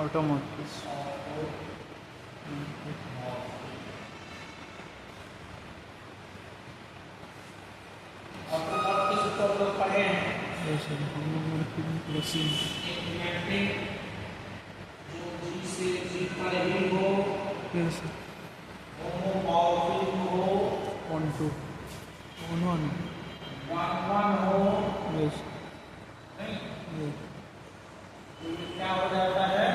Automorphism. Automorphism तो हम लोग पढ़े हैं। जो जी से जी पर ही हो, होमोमॉर्फिज्म हो, वन हो, नहीं, तो ये क्या हो जाता है?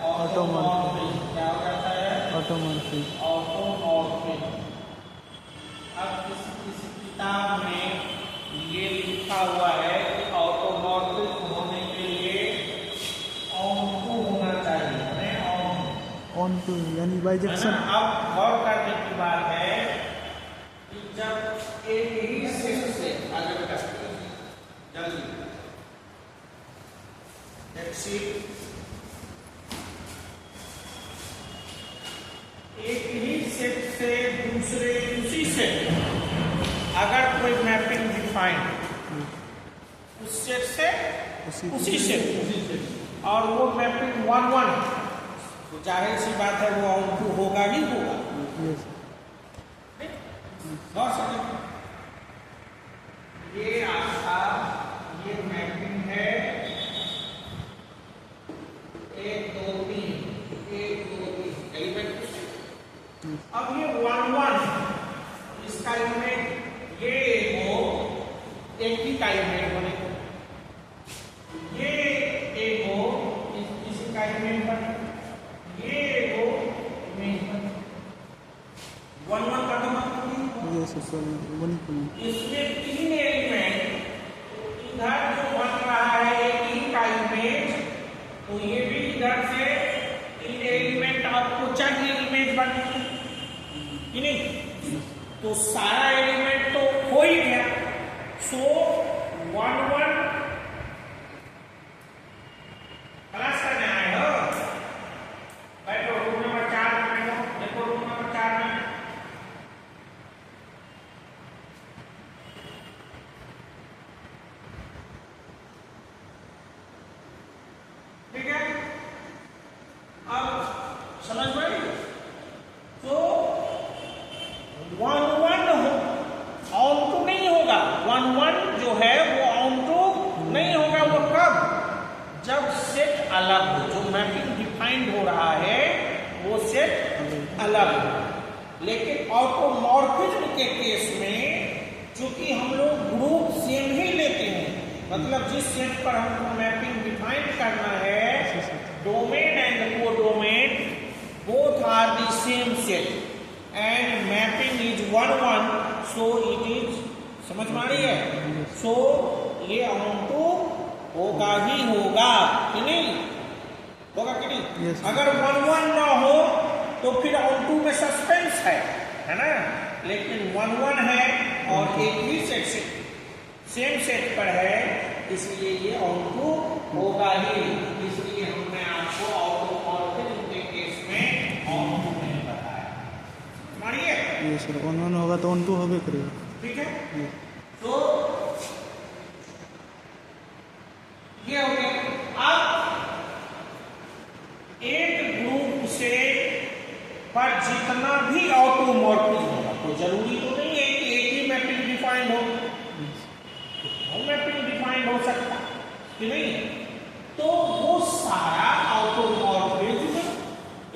ऑटोमॉर्फिज्म। क्या हो जाता है? ऑटोमॉर्फिज्म। अब इस किताब में ये लिखा हुआ है कि ऑटोमॉर्फिज्म होने के लिए ऑनटू होना चाहिए, ऑनटू यानी बाइजेक्शन। अब गौर करने की बात है कि जब एक ही सेट से आगे बढ़ सकते हैं जल्दी एक ही सेट से दूसरे उसी सेट अगर कोई मैपिंग डिफाइन उस सेट से उसी सेट और वो मैपिंग 1-1 तो जाहिर सी बात है वो ऑनटू होगा ही होगा। ये आपका ये मैपिंग है 1 2 3 एलिमेंट। अब ये 1-1 इसका इमेज ये हो एक ही का इमेज बने, ये एक हो इसी का इमेज बने, ये हो इमेज बने 1-1 का इसमें 3 एलिमेंट इधर जो बन रहा है एक ही का इमेज तो ये भी इधर से 3 एलिमेंट आपको चाहिए इमेज बनने की नहीं, तो सारा एलिमेंट तो हो ही गया। सो 1-1 क्लास करने आए हो, बैठो रूम नंबर 4 में बैठो, देखो रूम नंबर 4 में ठीक है। अब समझ में आई? तो 1-1 ऑनटू नहीं होगा, 1-1 जो है वो ऑनटू नहीं होगा। वो कब? जब सेट अलग हो, जो मैपिंग डिफाइंड हो रहा है वो सेट अलग हो। लेकिन ऑटोमॉर्फिज्म के केस में चूंकि हम लोग ग्रुप सेम ही लेते हैं, मतलब जिस सेट पर हमको मैपिंग डिफाइन करना है domain and codomain both are the same set and mapping is 1-1 so it is, समझ में आ रही है? सो ये ऑनटू होगा ही होगा कि नहीं होगा कि नहीं? अगर 1-1 ना हो तो फिर ऑनटू में सस्पेंस है ना, लेकिन 1-1 है और एक ही सेट से सेम सेट पर है इसलिए ये ऑनटू होगा ही। इसलिए हमने आपको ऑटोमॉर्फिज्म के केस में ऑनटू नहीं बताया। मानिए ये सर 1-1 होगा तो ऑनटू होगा करेगा। ठीक है। तो ये हो गया। अब एक ग्रुप से पर जितना भी ऑटोमॉर्फिज्म होगा तो जरूरी तो नहीं है कि एक ही मैपिंग डिफाइंड हो, मैपिंग डिफाइंड हो सकता कि नहीं, तो वो सारा ऑटोमॉर्फिज्म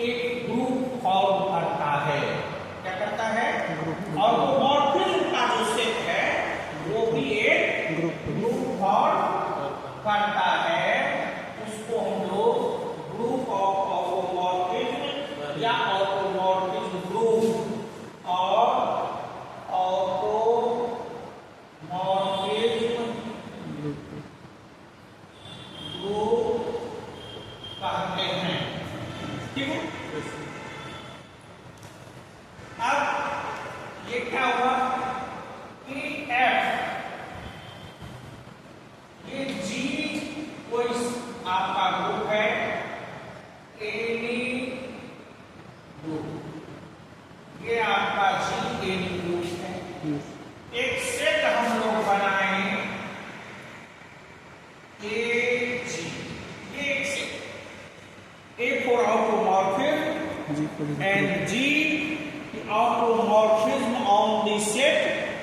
एक ग्रुप फॉर्म करता है। क्या करता है? ऑटोमॉर्फिज्म का जो सेट है वो भी एक ग्रुप फॉर्म करता है। उसको हम लोग ग्रुप ऑफ ऑटोमॉर्फिज्म या ऑटोमॉर्फिज्म ग्रुप और automorphism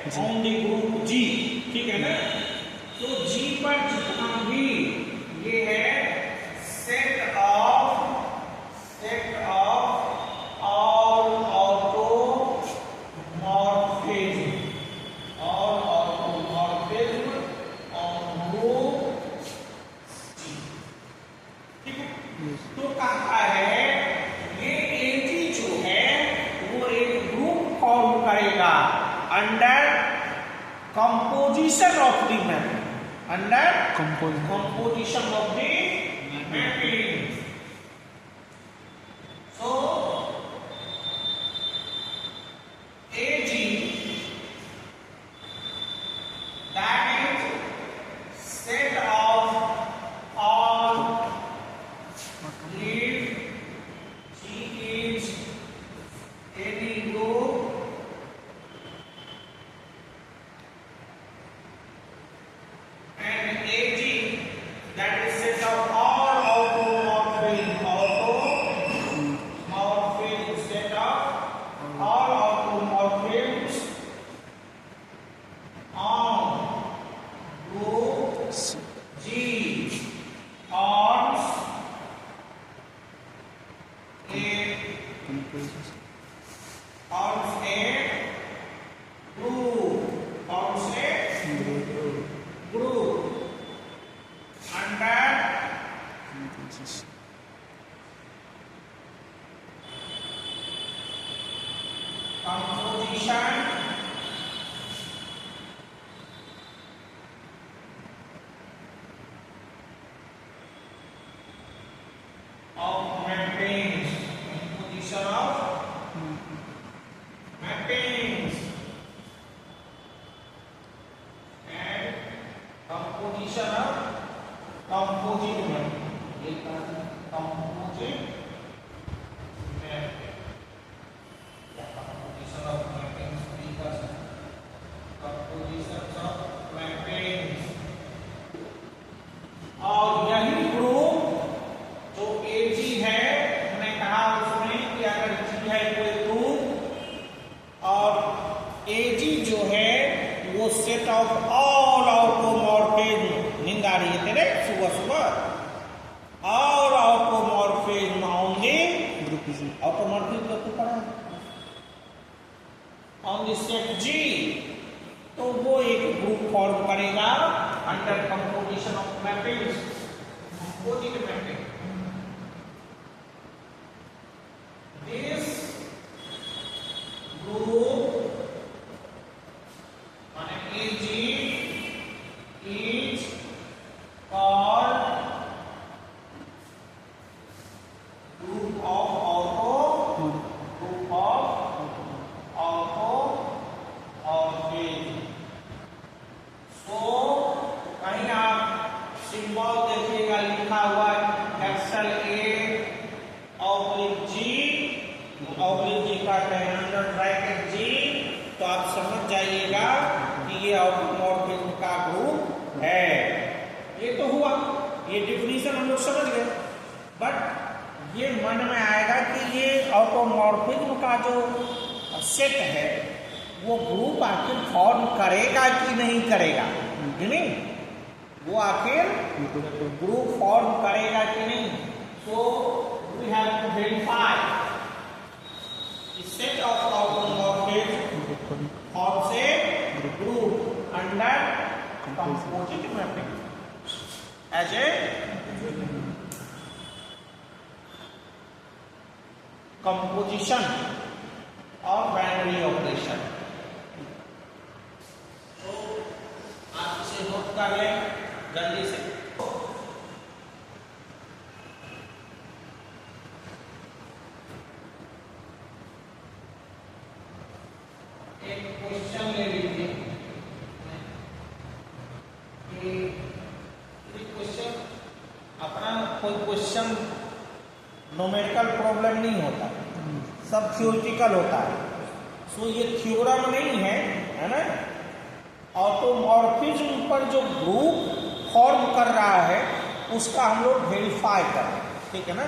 on the group G, ठीक है ना। तो जी पर जितना भी ये है set of all automorphism on group G, ठीक है। तो कहा है ये एजी जो है वो एक ग्रुप फॉर्म करेगा under composition of the mapping, under composition of the mapping. So AG that is set of all if G is any group and AG that is set of all automorphisms set of all automorphisms on group G on group under composition of mappings, composition of mappings and composition of composite mapping. Composite mapping. Composition of mappings because composition of mappings. और यही group जो एजी है, मैंने कहा उसमें कि अगर जी है कोई ग्रुप और एजी जो है वो सेट ऑफ ऑल ऑटोमॉर्फिज्म, नींद आ रही है तेरे सुबह सुबह, all automorphism on the group G, automorphism तो पढ़ा ऑन द सेट जी, तो वो एक ग्रुप फॉर्म करेगा under composition of mappings, composite mapping. This group AG is called group of automorphism। So कहीं आप सिंबल देखिएगा लिखा हुआ capital A oblique G, oblique G का अंडर ब्रैकेट जी, तो आप समझ जाइएगा कि ये ऑटोमॉर्फिज्म का ग्रुप है। ये तो हुआ, ये डिफिनीशन हम लोग समझ गए, बट ये मन में आएगा कि ये ऑटोमॉर्फिज्म का जो सेट है वो ग्रुप आखिर फॉर्म करेगा कि नहीं करेगा, नहीं वो आखिर ग्रुप फॉर्म करेगा कि नहीं। सो we have to verify the set of automorphism forms a group under composite mapping as a composition or binary operation। तो आप इसे नोट कर लें जल्दी से। एक क्वेश्चन ले लीजिए, क्वेश्चन अपना कोई क्वेश्चन न्यूमेरिकल प्रॉब्लम नहीं होता, सब थ्योरेटिकल होता है। सो ये थ्योरम नहीं है, है ना। ऑटोमॉर्फिज्म पर जो ग्रुप फॉर्म कर रहा है उसका हम लोग वेरीफाई कर रहे हैं, ठीक है ना।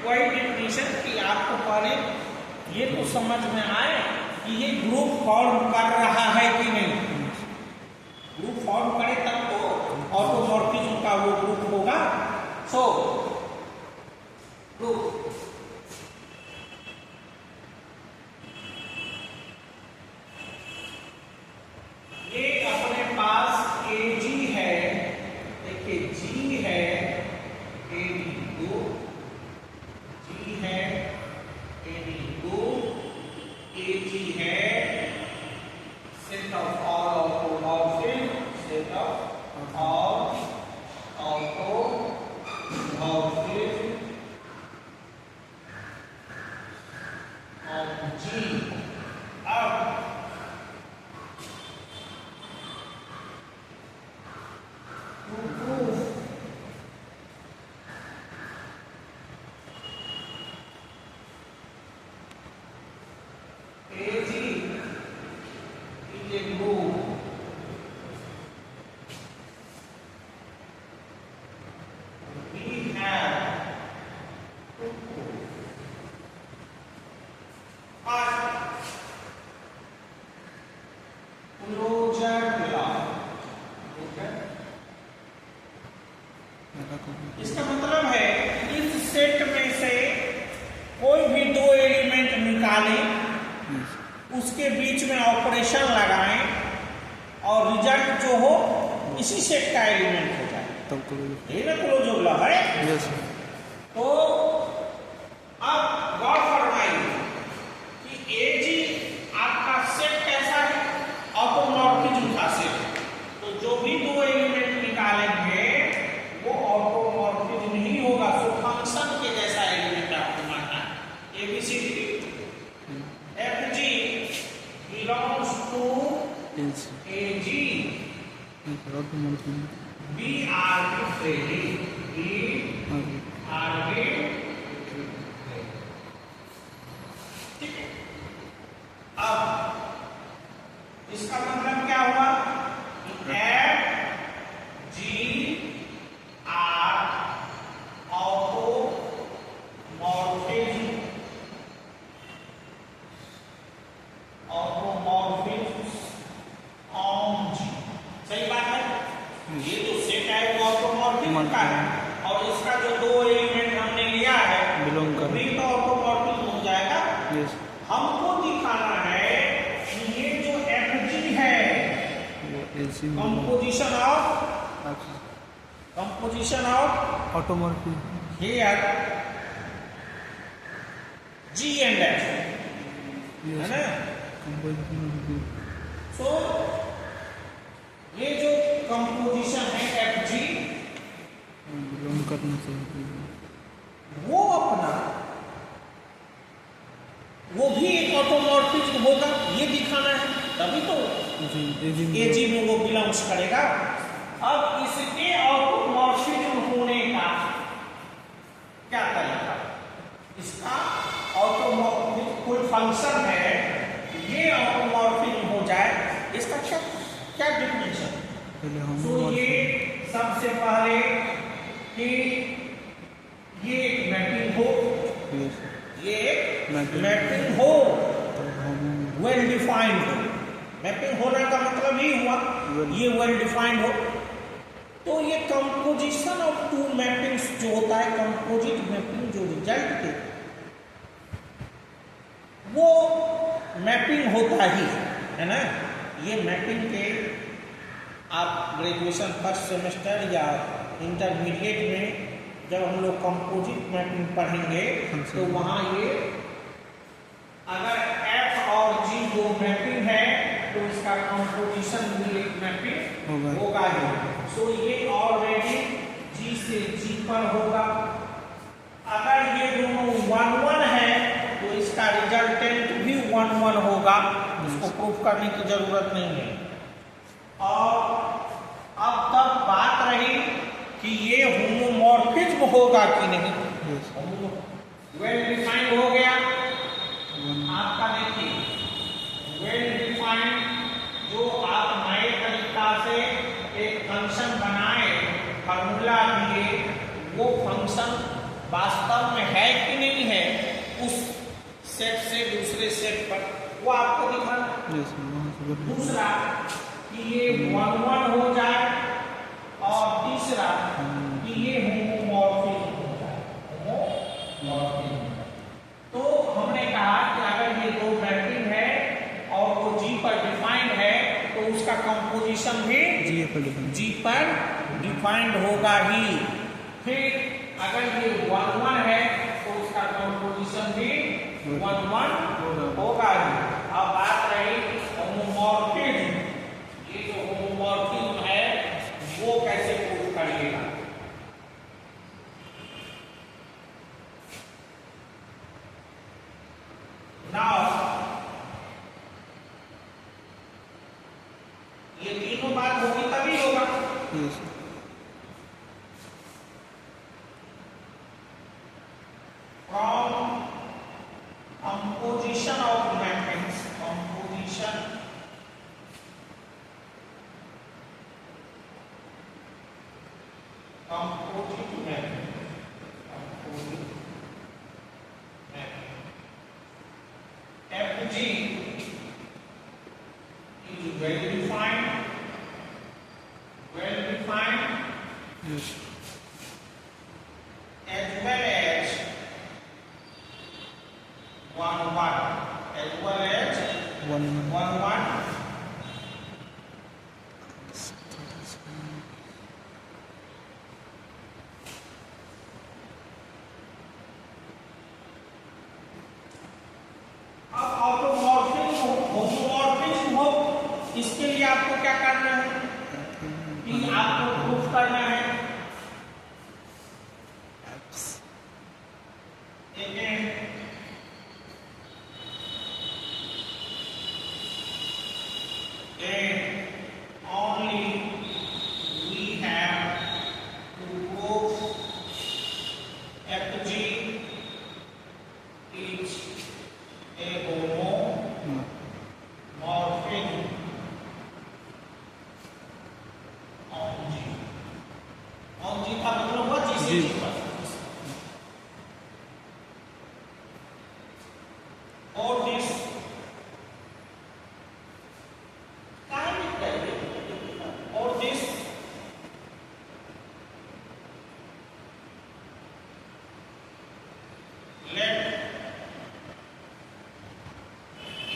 वही डिफिनेशन कि आपको पहले ये तो समझ में आए कि ये ग्रुप फॉर्म कर रहा है कि नहीं। ग्रुप फॉर्म करे तब तो ऑटोमॉर्फिज्म का वो ग्रुप होगा। सो ग्रुप ये अपने पास AG है, देखिए G है, AD 2, G है, AD 2, AG है, set of all automorphism, set of all automorphism of G। अब इसका मतलब है इस सेट में से कोई भी दो एलिमेंट निकालें, उसके बीच में ऑपरेशन लगाएं और रिजल्ट जो हो इसी सेट का एलिमेंट हो जाए, तब ये ना क्लोजोग्ला है। यस तो अब गौर फरमाइए कि AG आपका सेट कैसा है, ऑटोमॉर्फिज्म का सेट। तो जो भी दो एलिमेंट निकालेंगे वो ऑटोमॉर्फिज्म ही होगा। सो फंक्शन के जैसा एलिमेंट आपको मानना है। ABCD FG belongs to AG, B arbitrary, B arbitrary। ठीक है, अब इसका मतलब क्या हुआ कि FG are automorphisms on G। सही बात है, ये जो सेट है वो ऑटोमॉर्फिज्म का है और इसका जो दो एलिमेंट हमने लिया है बिलोंग कर भी तो ऑटोमॉर्फिज्म हो जाएगा। यस हमको दिखाना है कि ये जो FG है composition of automorphism here G and F है ना। सो ये जो कंपोजिशन है FG बिलोंग करना चाहिए, वो अपना वो भी एक ऑटोमॉर्फिज्म होगा, ये दिखाना है, तभी तो AG में वो बिलोंग्स करेगा। अब इसके ऑटोमॉर्फिज्म होने का क्या तरीका, इसका ऑटोमॉर्फिज्म कोई फंक्शन है ये ऑटोमॉर्फिज्म हो जाए, इसका क्या क्या डिफिनेशन। तो ये सबसे पहले कि ये एक मैपिंग हो, ये एक मैपिंग हो, वेल डिफाइंड हो। मैपिंग होने का मतलब ही हुआ ये वेल डिफाइंड हो। तो ये कंपोजिशन ऑफ टू मैपिंग्स जो होता है, कंपोजिट मैपिंग जो रिजल्ट के वो मैपिंग होता ही है ना। ये मैपिंग के आप ग्रेजुएशन फर्स्ट सेमेस्टर या इंटरमीडिएट में जब हम लोग कंपोजिट मैपिंग पढ़ेंगे तो वहाँ ये अगर F और G दो मैपिंग है तो इसका कंपोजिशन भी एक मैपिंग होगा ही। सो ये ऑलरेडी G से G पर होगा। अगर ये दोनों 1-1 है तो इसका रिजल्टेंट भी 1-1 होगा, इसको प्रूफ करने की जरूरत नहीं है। और अब तक बात रही कि ये होमोमॉर्फिज्म होगा कि नहीं। वेल डिफाइंड हो गया आपका, देखिए वेल डिफाइंड जो आप नए तरीका से एक फंक्शन बनाए, फार्मूला दिए, वो फंक्शन वास्तव में है कि उस सेट से दूसरे सेट पर, वो आपको दिखाना। यस वहाँ से बदल दूसरा कि ये 1 1 हो जाए, और तीसरा कि ये होमोमॉर्फिज्म हो जाए, होमोमॉर्फिज्म। तो हमने कहा कि अगर ये दो मैपिंग है और वो जी पर डिफाइंड है तो उसका कंपोजिशन भी जी पर डिफाइंड होगा ही। फिर अगर ये 1 1 है तो उसका कंपोजिशन भी 1 1 होगा ही। अब बात रही होमोमॉर्फिज्म। ये जो होमोमॉर्फिज्म है वो कैसे प्रूव करिएगा? नाउ ये तीनों बात होगी तभी होगा। Yes From composition of mappings, composition composite mapping, composite mapping. FG is well defined, yes as well as 1 1, as well as 1 1 1. अब ऑटोमॉर्फिज्म होमोमॉर्फिज्म हो, इसके लिए आपको क्या करना है कि आपको प्रूफ करना है। Again, and only we have to prove FG is a homomorphism on G। on G का मतलब हुआ G से G पर। और दिस और this let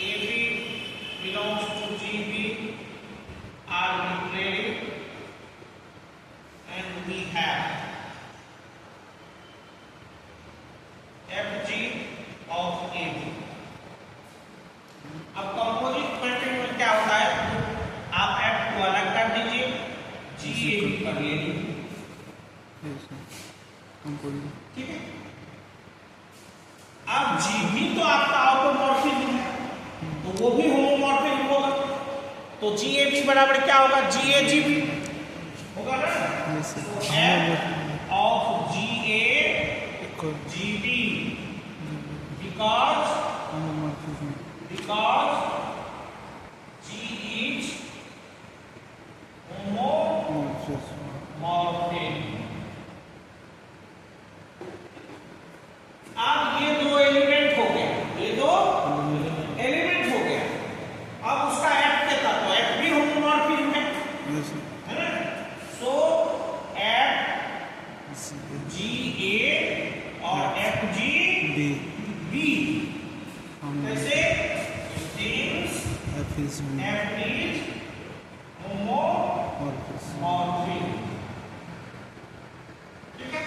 AB belongs to GB arbitrary and we have FG of AB। अब composite mapping में क्या होता है, आप F को अलग कर दीजिए, GAB कर लीजिए, यस कंपोजिट ठीक है। अब GB तो आपका ऑटोमॉर्फिज्म है तो वो भी होमोमॉर्फिज्म होगा, तो GAB बराबर क्या होगा, GAGB होगा ना। यस तो F of GAGB because G is homomorphic। अब ये दो एलिमेंट हो गया, ये दो एलिमेंट हो गया। अब उसका F के तत्व, F भी होमोमॉर्फिज्म है ना। सो F G A और F G B कैसे, F is homomorphic। ठीक है,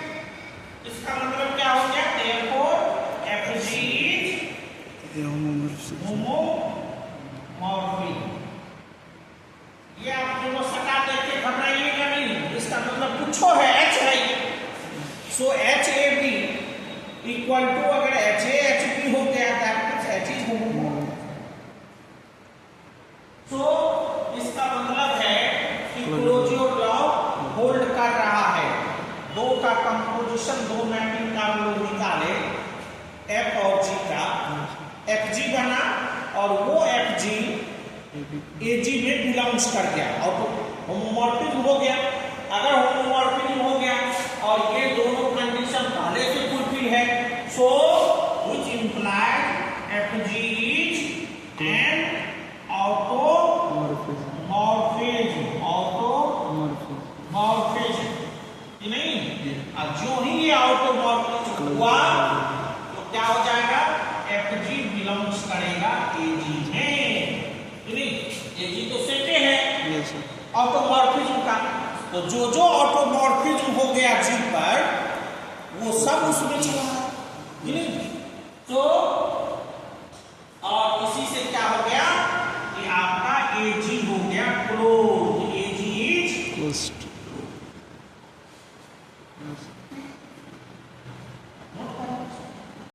इसका मतलब क्या हो गया, therefore FG is homomorphic। ये आप दोनों सटा देके घबराइएगा नहीं, इसका मतलब कुछ है H है ये। सो HAB इक्वल टू, अगर HAHB हो गया दैट H इज होमोमॉर्फिक। सो इसका मतलब है कि क्लोज्योर लॉ होल्ड कर रहा है। दो का कंपोजिशन, दो मैपिंग का हम लोग निकाले F और G का, FG बना और वो FG AG में बिलोंग्स कर गया और होमोमॉर्फिज्म हो गया। अगर होमोमॉर्फिज्म हो गया और ये दोनों कंडीशन पहले से फुलफिल है, सो व्हिच क्या हो जाएगा, FG बिलोंग्स करेगा AG में, AG तो सेट है यस सर, ऑटोमॉर्फिज्म का, तो जो जो ऑटोमॉर्फिज्म हो गया जी पर वो सब उसमें चला है, तो और इसी से क्या हो गया कि आपका AG हो गया क्लोज, AG इज क्लोज्ड,